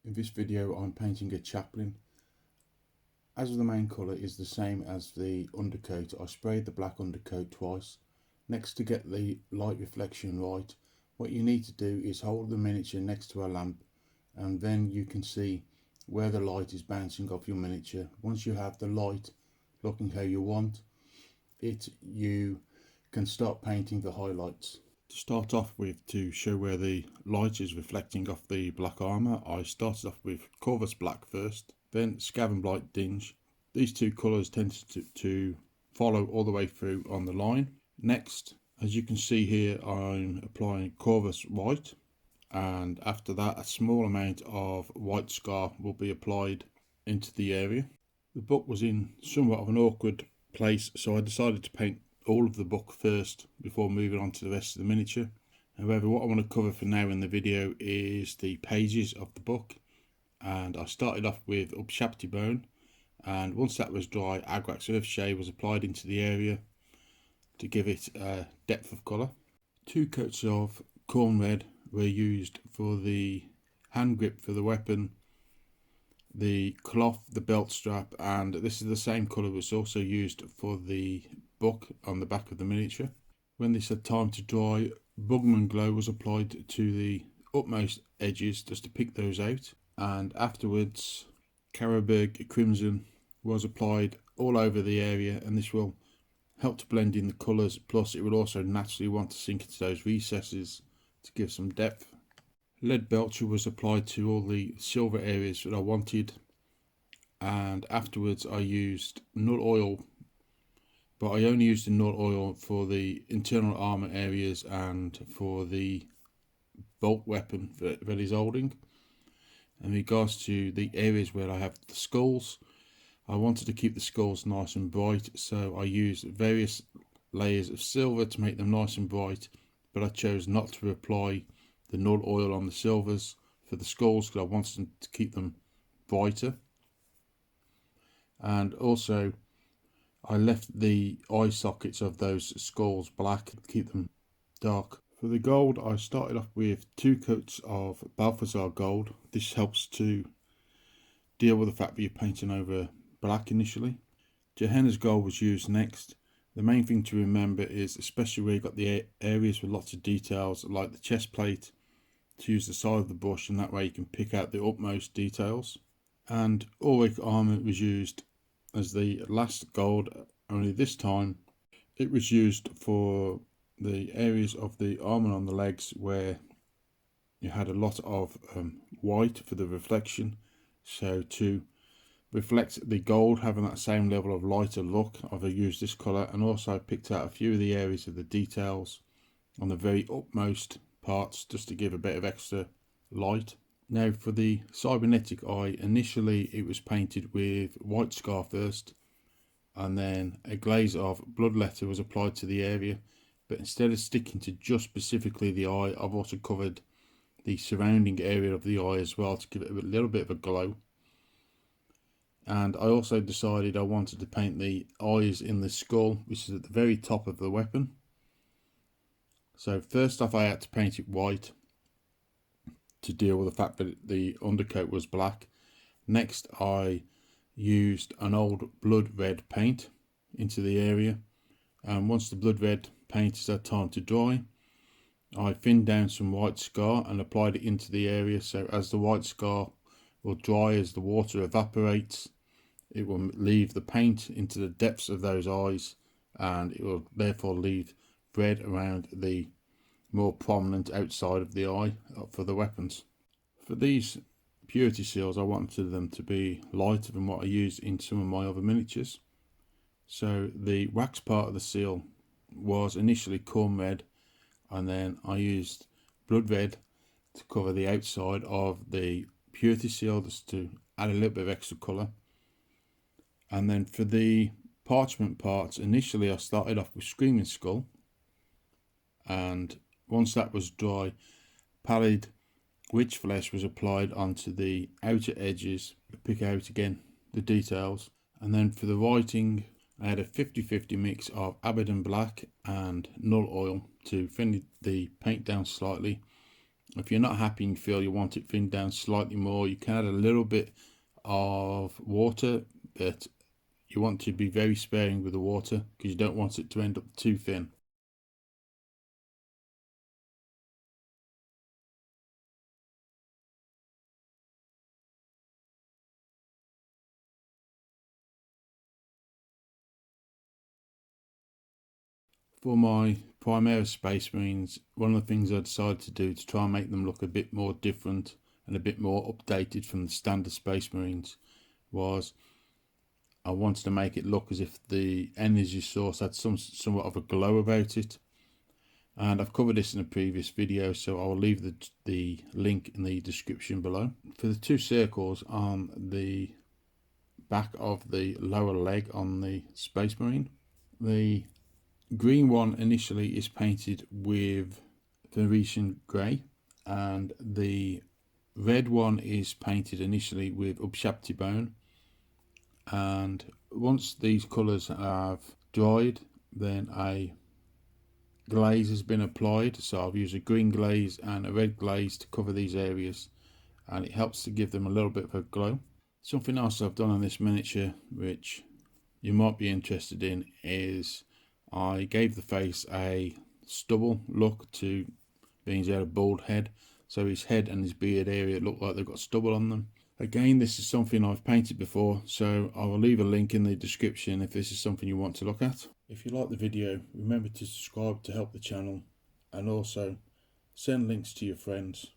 In this video I'm painting a chaplain. As the main colour is the same as the undercoat, I sprayed the black undercoat twice. Next, to get the light reflection right, what you need to do is hold the miniature next to a lamp, and then you can see where the light is bouncing off your miniature. Once you have the light looking how you want it, you can start painting the highlights. To start off with, to show where the light is reflecting off the black armour, I started off with Corvus Black first, then Scaven Blight Dinge. These two colours tend to follow all the way through on the line. Next, as you can see here, I'm applying Corvus White, and after that a small amount of white scar will be applied into the area. The book was in somewhat of an awkward place, so I decided to paint all of the book first before moving on to the rest of the miniature. However, what I want to cover for now in the video is the pages of the book, and I started off with Upshapti Bone, and once that was dry, Agrax Earthshade was applied into the area to give it a depth of colour. 2 coats of corn red were used for the hand grip for the weapon, the cloth, the belt strap, and this is the same colour was also used for the book on the back of the miniature. When this had time to dry, Bugman Glow was applied to the utmost edges just to pick those out, and afterwards Carroburg Crimson was applied all over the area, and this will help to blend in the colours, plus it will also naturally want to sink into those recesses to give some depth. Lead Belcher was applied to all the silver areas that I wanted, and afterwards I used null oil, but I only used the null oil for the internal armour areas and for the bolt weapon that is holding. In regards to the areas where I have the skulls, I wanted to keep the skulls nice and bright, so I used various layers of silver to make them nice and bright, but I chose not to apply the null oil on the silvers for the skulls because I wanted to keep them brighter. And also I left the eye sockets of those skulls black to keep them dark. For the gold, I started off with 2 coats of Balthazar gold. This helps to deal with the fact that you're painting over black initially. Gehenna's gold was used next. The main thing to remember is, especially where you've got the areas with lots of details like the chest plate, to use the side of the brush, and that way you can pick out the utmost details. And Auric Armour was used as the last gold, only this time it was used for the areas of the armour on the legs where you had a lot of white for the reflection. So to reflect the gold having that same level of lighter look, I've used this colour, and also picked out a few of the areas of the details on the very upmost parts just to give a bit of extra light. Now for the Cybernetic Eye, initially it was painted with white scar first, and then a glaze of bloodletter was applied to the area, but instead of sticking to just specifically the eye, I've also covered the surrounding area of the eye as well to give it a little bit of a glow. And I also decided I wanted to paint the eyes in the skull, which is at the very top of the weapon. So first off I had to paint it white to deal with the fact that the undercoat was black. Next I used an old blood red paint into the area, and once the blood red paint has had time to dry, I thinned down some white scar and applied it into the area, so as the white scar will dry, as the water evaporates, it will leave the paint into the depths of those eyes, and it will therefore leave red around the more prominent outside of the eye for the weapons. For these purity seals, I wanted them to be lighter than what I used in some of my other miniatures. So the wax part of the seal was initially corn red, and then I used blood red to cover the outside of the purity seal just to add a little bit of extra colour. And then for the parchment parts, initially I started off with Screaming Skull, and once that was dry, pallid witch flesh was applied onto the outer edges to pick out again the details. And then for the writing, I had a 50-50 mix of Abaddon Black and Null Oil to thin the paint down slightly, If you're not happy and you feel you want it thinned down slightly more, you can add a little bit of water, but you want to be very sparing with the water because you don't want it to end up too thin. For my Primaris Space Marines, one of the things I decided to do to try and make them look a bit more different and a bit more updated from the standard Space Marines was I wanted to make it look as if the energy source had somewhat of a glow about it. And I've covered this in a previous video, so I will leave the link in the description below. For the two circles on the back of the lower leg on the Space Marine, the green one initially is painted with fenrisian grey, and the red one is painted initially with Upshapti bone. And once these colours have dried, then a glaze has been applied. So I've used a green glaze and a red glaze to cover these areas, and it helps to give them a little bit of a glow. Something else I've done on this miniature which you might be interested in is I gave the face a stubble look to being he's had a bald head, so his head and his beard area look like they've got stubble on them. Again, this is something I've painted before, so I will leave a link in the description if this is something you want to look at. If you like the video, remember to subscribe to help the channel, and also send links to your friends.